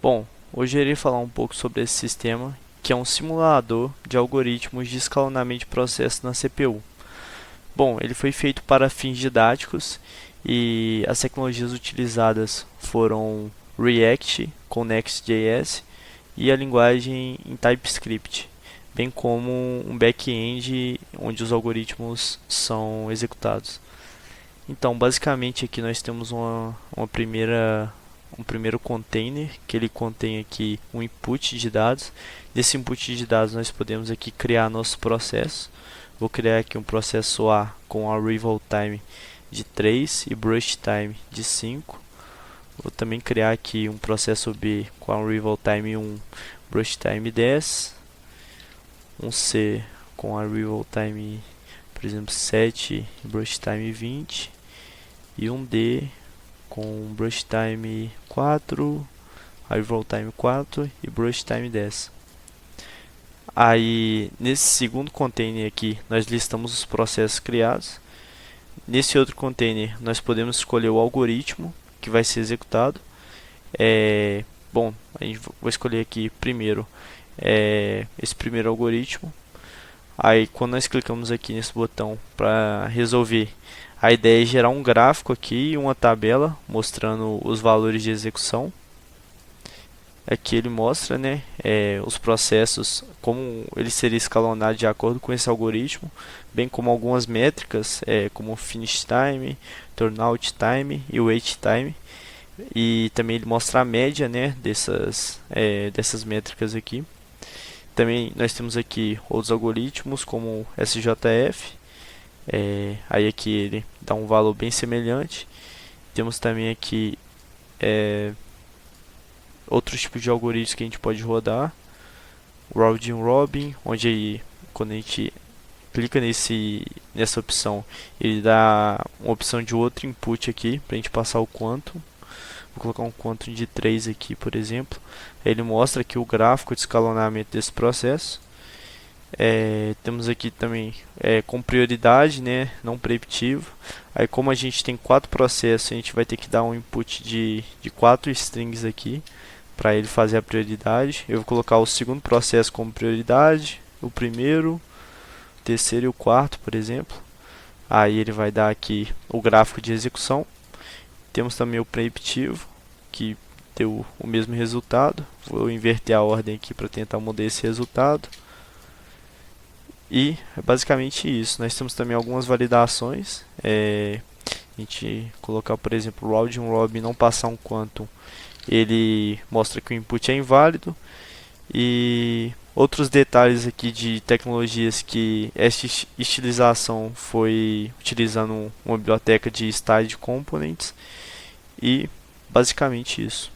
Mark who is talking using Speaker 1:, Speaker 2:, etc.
Speaker 1: Bom, hoje eu irei falar um pouco sobre esse sistema, que é um simulador de algoritmos de escalonamento de processos na CPU. Bom, ele foi feito para fins didáticos e as tecnologias utilizadas foram React com Next.js e a linguagem em TypeScript, bem como um back-end onde os algoritmos são executados. Então, basicamente aqui nós temos um primeiro container que ele contém aqui um input de dados. Desse input de dados nós podemos aqui criar nosso processo. Vou criar aqui um processo A com arrival time de 3 e brush time de 5. Vou também criar aqui um processo B com arrival time 1, brush time 10. Um C com arrival time, por exemplo, 7 e brush time 20. E um D com brush time 4, arrival time 4 e brush time 10. Aí, nesse segundo container aqui, nós listamos os processos criados. Nesse outro container, nós podemos escolher o algoritmo que vai ser executado. Bom, a gente vou escolher aqui primeiro esse primeiro algoritmo. Aí, quando nós clicamos aqui nesse botão para resolver, a ideia é gerar um gráfico aqui e uma tabela mostrando os valores de execução. Aqui ele mostra, né, os processos, como ele seria escalonado de acordo com esse algoritmo, bem como algumas métricas, como finish time, turnout time e wait time. E também ele mostra a média, né, dessas métricas aqui. Também nós temos aqui outros algoritmos como SJF. Aí aqui ele dá um valor bem semelhante. Temos também aqui outros tipos de algoritmos que a gente pode rodar. Round Robin, onde aí, quando a gente clica nessa opção, ele dá uma opção de outro input aqui para a gente passar o quantum. Vou colocar um quantum de 3 aqui, por exemplo. Ele mostra aqui o gráfico de escalonamento desse processo. Temos aqui também com prioridade, né, não preditivo. Aí, como a gente tem 4 processos, a gente vai ter que dar um input de 4 strings aqui para ele fazer a prioridade. Eu vou colocar o segundo processo como prioridade, o primeiro, o terceiro e o quarto, por exemplo. Aí ele vai dar aqui o gráfico de execução. Temos também o preditivo, que deu o mesmo resultado. Vou inverter a ordem aqui para tentar mudar esse resultado. E é basicamente isso. Nós temos também algumas validações. A gente colocar, por exemplo, o round robin não passar um quantum, ele mostra que o input é inválido. E outros detalhes aqui de tecnologias que esta estilização foi utilizando uma biblioteca de style components. E basicamente isso.